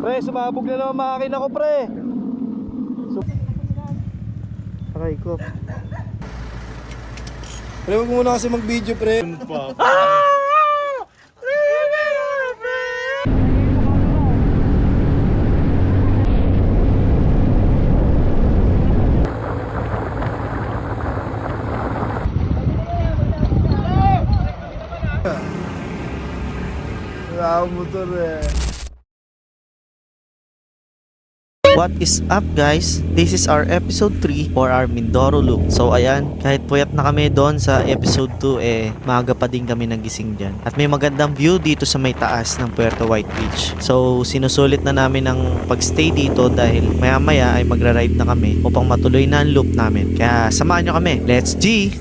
Pre, sumabog na naman makina ko, pre. Aray ko. Pre, wag muna kasi mag-video, pre. Wala motor eh. What is up guys? This is our episode 3 for our Mindoro loop. So ayan, kahit puyat na kami doon sa episode 2 maaga pa din kami nagising dyan. At may magandang view dito sa may taas ng Puerto White Beach. So sinusulit na namin ang pagstay dito dahil maya maya ay magra-ride na kami upang matuloy na ang loop namin. Kaya samahan nyo kami. Let's G!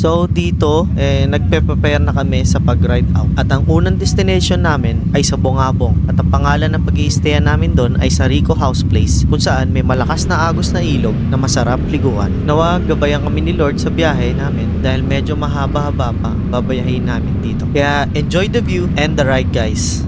So dito, nagpe-prepare na kami sa pag-ride out. At ang unang destination namin ay sa Bongabong. At ang pangalan ng pag-i-stayan namin doon ay sa Rico House Place, kung saan may malakas na agos na ilog na masarap liguan. Nawa, gabayan kami ni Lord sa biyahe namin dahil medyo mahaba-haba pa babayahin namin dito. Kaya enjoy the view and the ride guys.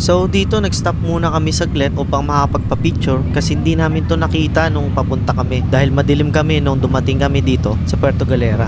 So dito nag-stop muna kami saglit upang makapagpa-picture kasi hindi namin to nakita nung papunta kami dahil madilim kami nung dumating kami dito sa Puerto Galera.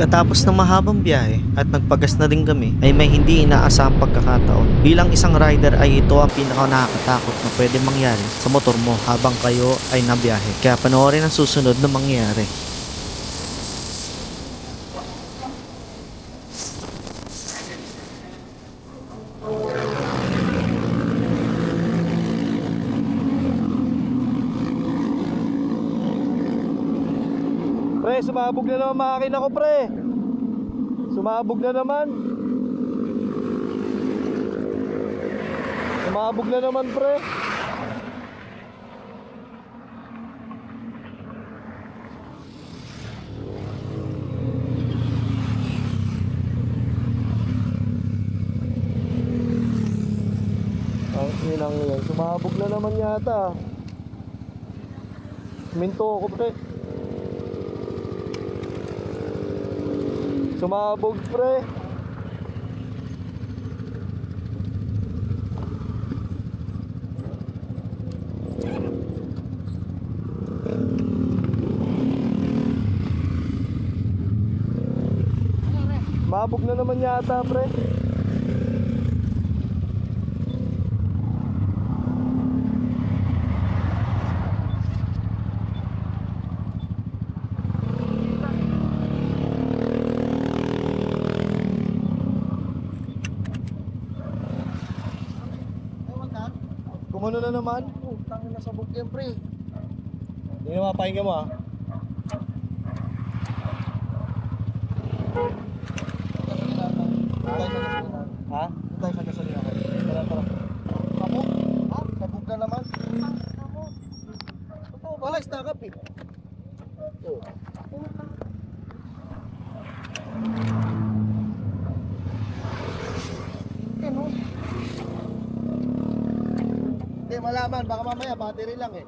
Pagkatapos ng mahabang biyahe at nagpagas na rin kami ay may hindi inaasahang pagkakataon. Bilang isang rider ay ito ang pinaka nakakatakot na pwede mangyari sa motor mo habang kayo ay nabiyahe. Kaya panoorin ang susunod na mangyayari. Pre, sumabog na naman makina ko, pre. Sumabog na naman. Sumabog na naman, pre. Ang inang yan. Sumabog na naman yata. Minto ako, pre. Sumabog, pre. Sumabog na naman yata, pre. Kumano na naman? Tangin na sabog yan, pre. Hindi na mapahinga mo, ah. Ha? Tayo sa gasolina ko. Tara, tara. Sabog? Ha? Sabog na naman? Totoo ba? Wala, istakap eh. Oh. Ano? Hindi, malaman. Baka mamaya, battery lang eh.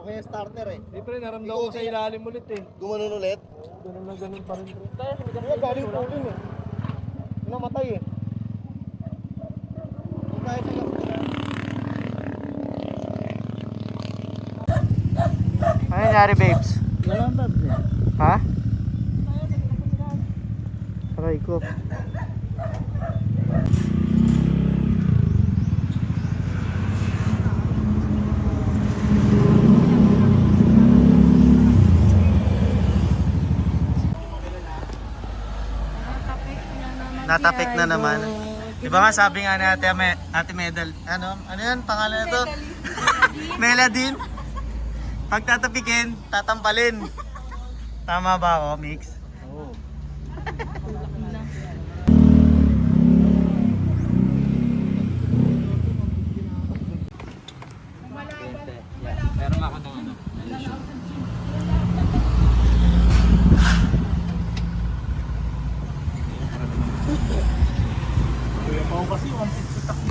Okay, starter eh. Di, pre, naramdaman ko sa ilalim ulit, eh. Gumanon ulit? Ganun na ganun pa rin, pre. Kaya galing po din eh. Namatay eh. Kung tayo sa gasolina. Ano nangyari, babes? Lalantad eh. Ha? Aray ko. Natapik na naman. Di ba nga sabi nga ni Ate Medal, ano yan, pangalan nito? Meladine. Pag tatapikin, tatampalin. Tama ba ako, Mix? Oo.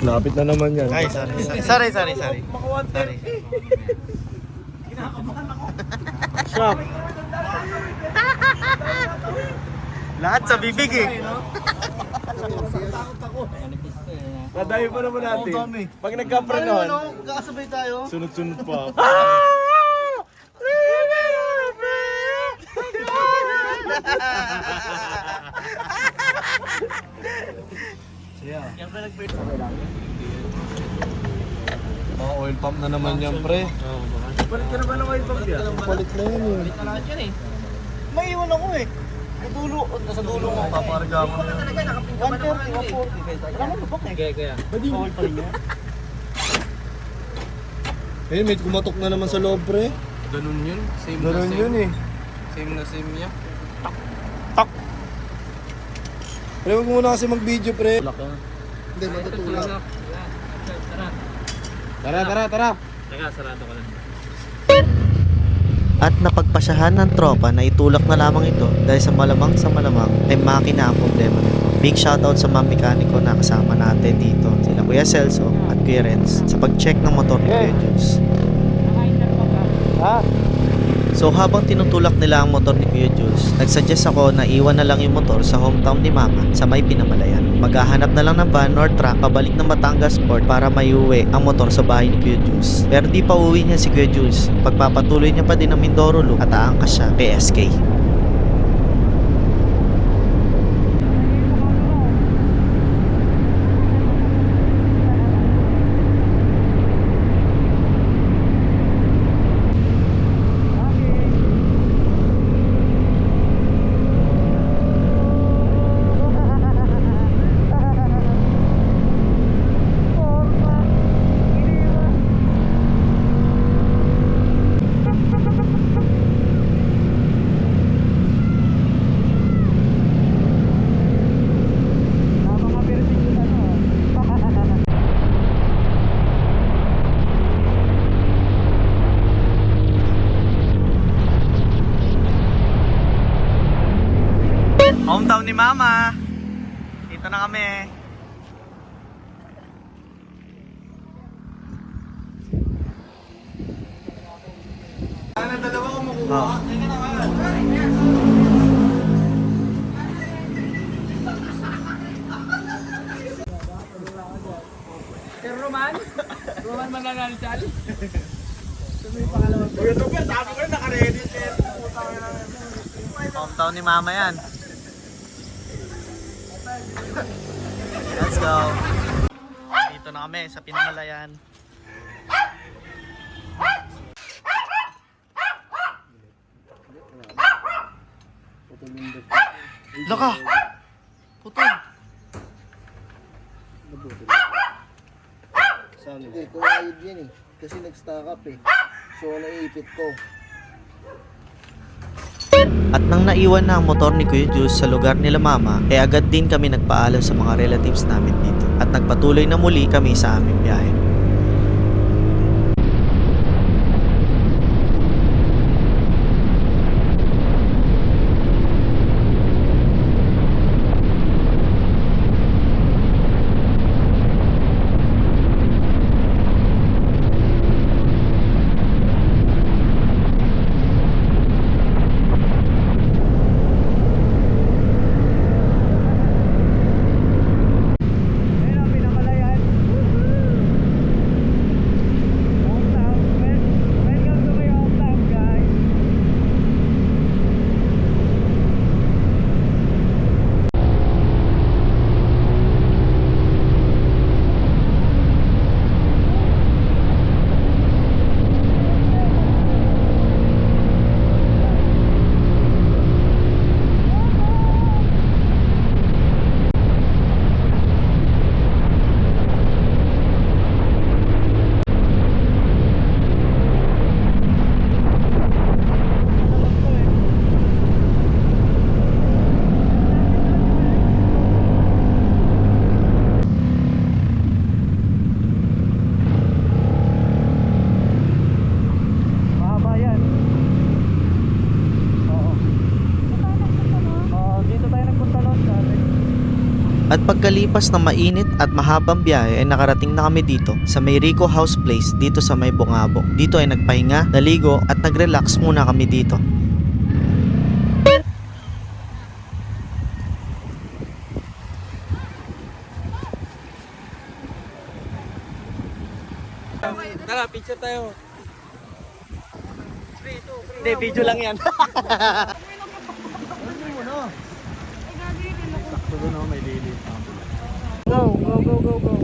Lapit na naman yan. Ay, sorry. Sorry. Shock. Lahat sa bibig eh. Nadayo pa naman natin. Pag nagka-prenohan, Kakasabay tayo. sunod-sunod pa. Mga oil pump na naman yan, pre. Palit ka na ba ng oil pump yan? Palit na yan, eh. Palit na lahat yan eh. May iwan ako eh. Sa dulo mo. Paparga mo na. 130, 140. Wala mo lubak eh. Kaya. Bawal pa rin yan. Eh, may kumatok na naman sa loob, pre. Ganun yun. Same Ganun na same. yun, eh. Same na same niya. Pre, wag mo muna kasi mag-video, pre. Hindi, matutulak. Tara. Teka, sarado ko lang. At napagpasyahan ng tropa na itulak na lamang ito dahil sa malamang ay makina ang problema nito. Big shoutout sa mga mekaniko na kasama natin dito, sila Kuya Celso at Kuya Renz, sa pag-check ng motor ni Kuya Jules. Ha? So habang tinutulak nila ang motor ni Kuya Jules, nagsuggest ako na iwan na lang yung motor sa hometown ni Mama sa may Pinamalayan. Maghahanap na lang ng van or truck pabalik ng Batangas Port para maiuwi ang motor sa bahay ni Kuya Jules. Pero di pa uwi niya si Kuya Jules, pagpapatuloy niya pa din ang Mindoro Loop at aangkas siya kay SK. Hometown ni Mama. Dito na kami. Roman mananalsal? Hometown ni Mama yan. Let's go. Dito na kami sa Pinamalayan. Laka! Putol! Saan? Hindi, kumayod yan eh. Kasi nag-stack up eh. So, naiipit ko. At nang naiwan na ang motor ni Kuya Juice sa lugar nila mama, agad din kami nagpaalam sa mga relatives namin dito. At nagpatuloy na muli kami sa aming biyahe. At pagkalipas ng mainit at mahabang biyahe ay nakarating na kami dito sa may Rico House Place dito sa may Bungabong. Dito ay nagpahinga, naligo at nag-relax muna kami dito. Tara, picture tayo. Hindi, video lang yan. Go, go, go, go, go.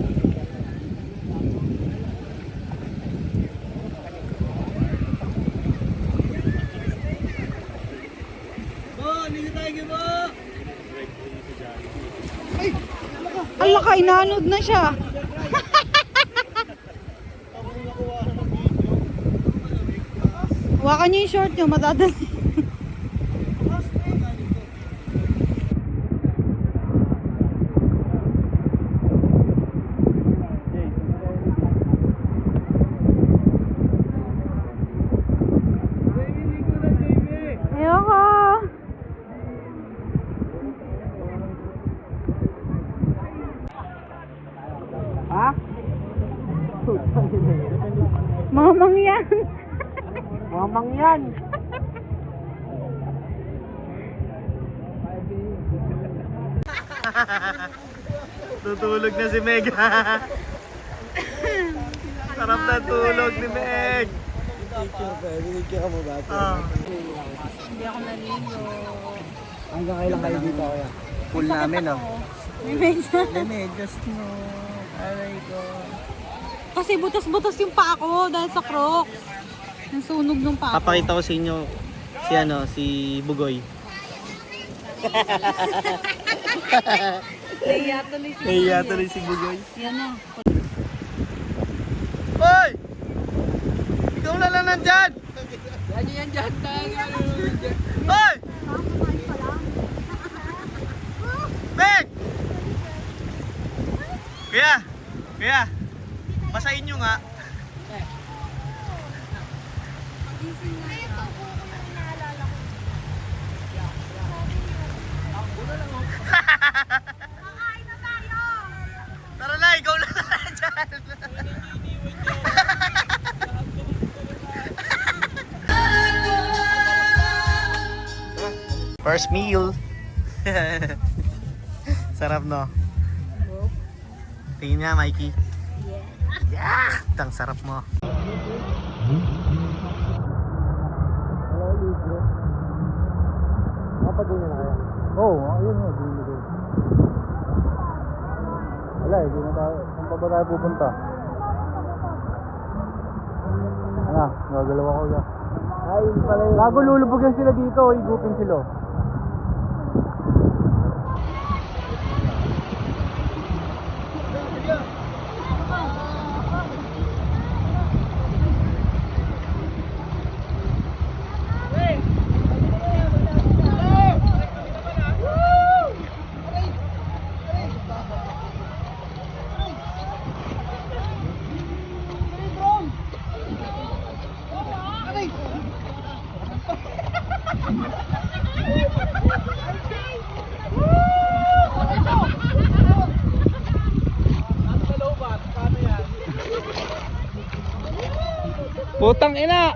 Ala ka, inanod na siya. Hawakan niyo yung short niyo, matadali. Ayoko. Ha? Mamang yan. Mamang yan. Tutulog na si Meg. Sarap na tulog ni Meg. Picture pa eh. Binigyan ka mo ba? Hindi ako naligo. Hanggang kailan kayo dito kaya? Pool namin, oh. May medyas. Medyas, no. Aray ko. Kasi butas-butas yung paa ko dahil sa Crocs. Yung sunog ng paa ko. Papakita ko sa inyo si Bugoy. Nahiya tuloy si Bugoy. Yan na. Hoy! Ikaw na lang nandyan! Yan dyan tayo. Hoy! Meg! Kuya! Basahin nyo nga. Tara na, ikaw na lang dyan. First meal. Sarap, no? Tingin nga, Mikey. Yeah! Tang sarap mo. Kapag ganyan na kaya? Oo, ayun nga. Wala, hindi na tayo. Saan pa ba tayo pupunta? Nagagalaw ako ya. Ay, pala yun. Gago, lulubog yan sila dito. Igupin sila. Putang ina!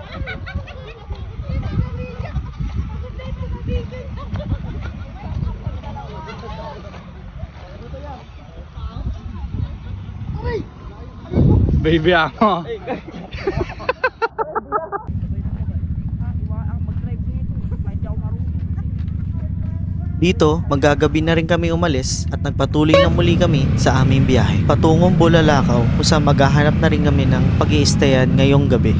Baby ako. Dito, magagabi na rin kami umalis at nagpatuloy na muli kami sa aming biyahe. Patungong Bulalakaw kung saan maghahanap na rin kami ng pag-i-stayan ngayong gabi.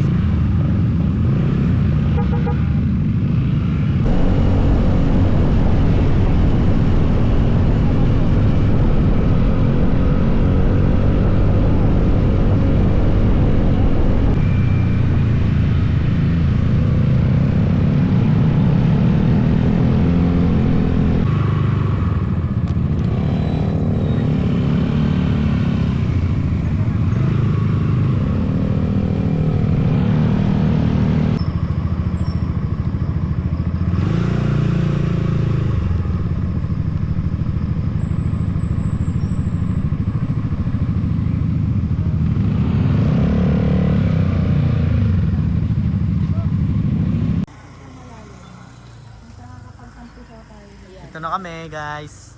Ito na kami, guys.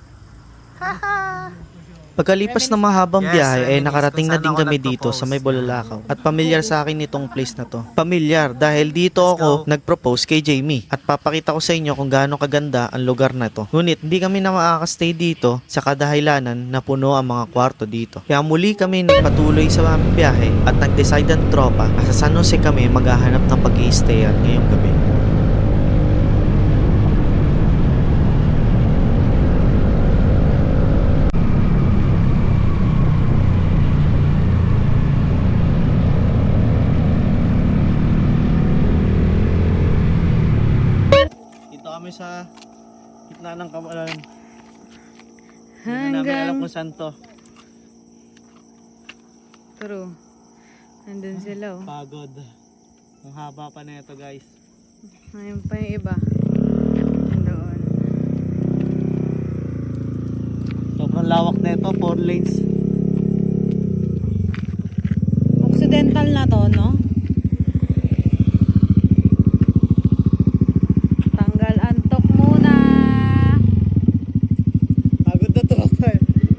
Pagkalipas ng mahabang biyahe, nakarating na din kami dito sa may Bulalakaw. At pamilyar sa akin itong place na to. Pamilyar dahil dito ako nag-propose kay Jamie. At papakita ko sa inyo kung gaano kaganda ang lugar na to. Ngunit hindi kami na makakastay dito sa kadahilanan na puno ang mga kwarto dito. Kaya muli kami nagpatuloy sa aming biyahe at nag-decide ang tropa na sa San Jose kami maghahanap ng pag-i-stayan ngayong gabi. Kami sa gitna ng kamalan. Hindi na namin alam kung saan to. Pero, nandun sila oh. Pagod. Ang haba pa na ito, guys. Ngayon pa yung iba. Doon. Sobrang lawak na ito, 4 lanes. Occidental na to, no? Tanggal antok muna. Pagod na to,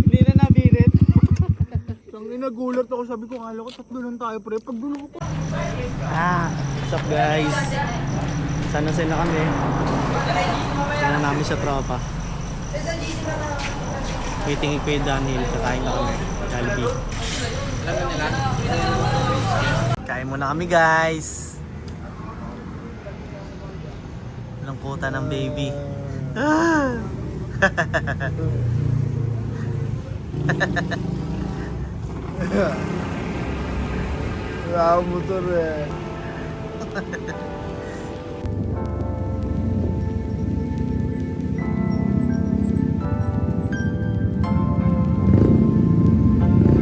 hindi na nabirit. Nagulat ako, sabi ko, kala ko tatlo lang tayo, pre. Pag dulo ko pa. What's up, guys? Sana na kami. Sana namin sa tropa. Waiting kay Daniel, kakain na kami. Jollibee. Kain muna kami, guys. Lungkutan ng baby. Wala akong motor eh.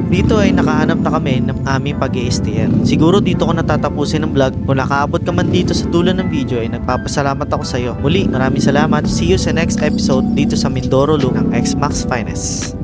Dito ay nakahanap na kami ng aming pag-i-stayan. Siguro dito ko natatapusin ang vlog. Kung nakaabot ka man dito sa dulo ng video ay nagpapasalamat ako sa iyo. Muli, maraming salamat. See you sa next episode dito sa Mindoro Loop ng X-Max Finest.